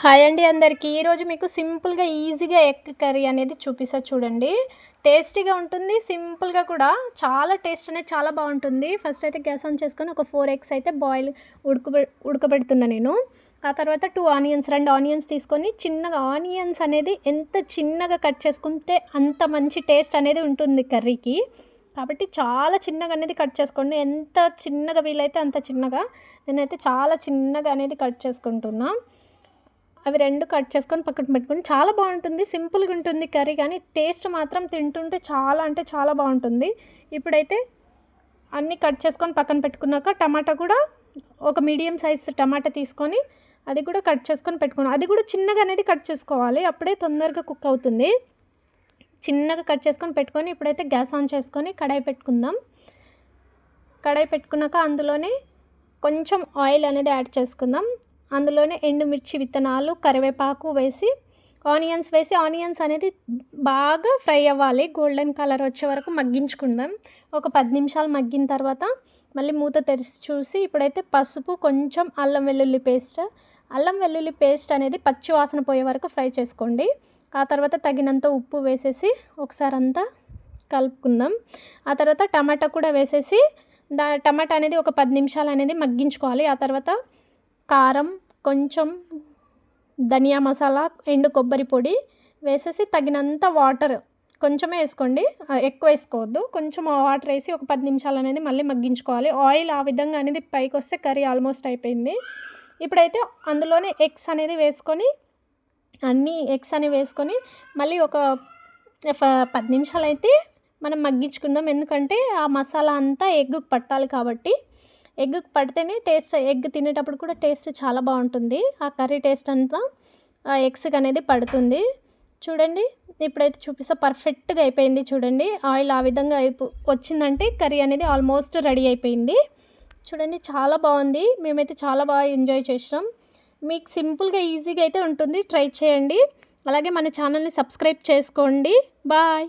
Hi అండి అందరికీ. ఈరోజు మీకు సింపుల్‌గా, ఈజీగా ఎగ్ కర్రీ అనేది చూపిస్తా చూడండి. టేస్టీగా ఉంటుంది. సింపుల్‌గా కూడా చాలా టేస్ట్ అనేది చాలా బావుంటుంది. ఫస్ట్ అయితే గ్యాస్ ఆన్ చేసుకొని ఒక 4 ఎగ్స్ అయితే ఉడకబెడుతున్నా నేను. ఆ తర్వాత 2 ఆనియన్స్ తీసుకొని చిన్నగా ఆనియన్స్ అనేది ఎంత చిన్నగా కట్ చేసుకుంటే అంత మంచి టేస్ట్ అనేది ఉంటుంది కర్రీకి. కాబట్టి చాలా చిన్నగా అనేది కట్ చేసుకోండి. ఎంత చిన్నగా వీలైతే అంత చిన్నగా. నేనైతే చాలా చిన్నగా అనేది కట్ చేసుకుంటున్నా. అవి 2 కట్ చేసుకొని పక్కన పెట్టుకొని చాలా బాగుంటుంది. సింపుల్‌గా ఉంటుంది కర్రీ కానీ టేస్ట్ మాత్రం తింటుంటే చాలా అంటే చాలా బాగుంటుంది. ఇప్పుడైతే అన్నీ కట్ చేసుకొని పక్కన పెట్టుకున్నాక టమాటా కూడా ఒక మీడియం సైజ్ టమాటా తీసుకొని అది కూడా కట్ చేసుకొని పెట్టుకున్నాను. అది కూడా చిన్నగా అనేది కట్ చేసుకోవాలి. అప్పుడే తొందరగా కుక్ అవుతుంది. చిన్నగా కట్ చేసుకొని పెట్టుకొని ఇప్పుడైతే గ్యాస్ ఆన్ చేసుకొని కడాయి పెట్టుకుందాం. కడాయి పెట్టుకున్నాక అందులోనే కొంచెం ఆయిల్ అనేది యాడ్ చేసుకుందాం. అందులోనే ఎండుమిర్చి విత్తనాలు, కరివేపాకు వేసి ఆనియన్స్ అనేది బాగా ఫ్రై అవ్వాలి. గోల్డెన్ కలర్ వచ్చే వరకు మగ్గించుకుందాం. ఒక 10 నిమిషాలు మగ్గిన తర్వాత మళ్ళీ మూత తెరిచి చూసి ఇప్పుడైతే పసుపు, కొంచెం అల్లం వెల్లుల్లి పేస్ట్ అనేది పచ్చి వాసన పోయే వరకు ఫ్రై చేసుకోండి. ఆ తర్వాత తగినంత ఉప్పు వేసేసి ఒకసారి అంతా కలుపుకుందాం. ఆ తర్వాత టమాటా కూడా వేసేసి టమాటా అనేది ఒక 10 నిమిషాలు అనేది మగ్గించుకోవాలి. ఆ తర్వాత కారం, కొంచెం ధనియా మసాలా, ఎండు కొబ్బరి పొడి వేసేసి తగినంత వాటర్ కొంచెమే వేసుకోండి, ఎక్కువ వేసుకోవద్దు. కొంచెం వాటర్ వేసి ఒక 10 నిమిషాలు అనేది మళ్ళీ మగ్గించుకోవాలి. ఆయిల్ ఆ విధంగా అనేది పైకి వస్తే కర్రీ ఆల్మోస్ట్ అయిపోయింది. ఇప్పుడైతే అందులోనే ఎగ్స్ అనేది వేసుకొని మళ్ళీ ఒక 10 నిమిషాలు అయితే మనం మగ్గించుకుందాం. ఎందుకంటే ఆ మసాలా అంతా ఎగ్గుకు పట్టాలి కాబట్టి. ఎగ్గుకు పడితేనే ఎగ్ తినేటప్పుడు కూడా టేస్ట్ చాలా బాగుంటుంది. ఆ కర్రీ టేస్ట్ అంతా ఆ ఎగ్స్కి అనేది పడుతుంది. చూడండి, ఇప్పుడైతే చూపిస్తా. పర్ఫెక్ట్గా అయిపోయింది చూడండి. ఆయిల్ ఆ విధంగా వచ్చిందంటే కర్రీ అనేది ఆల్మోస్ట్ రెడీ అయిపోయింది. చూడండి, చాలా బాగుంది. మేమైతే చాలా బాగా ఎంజాయ్ చేసాం. మీకు సింపుల్గా, ఈజీగా అయితే ఉంటుంది. ట్రై చేయండి. అలాగే మన ఛానల్ని సబ్స్క్రైబ్ చేసుకోండి. బాయ్.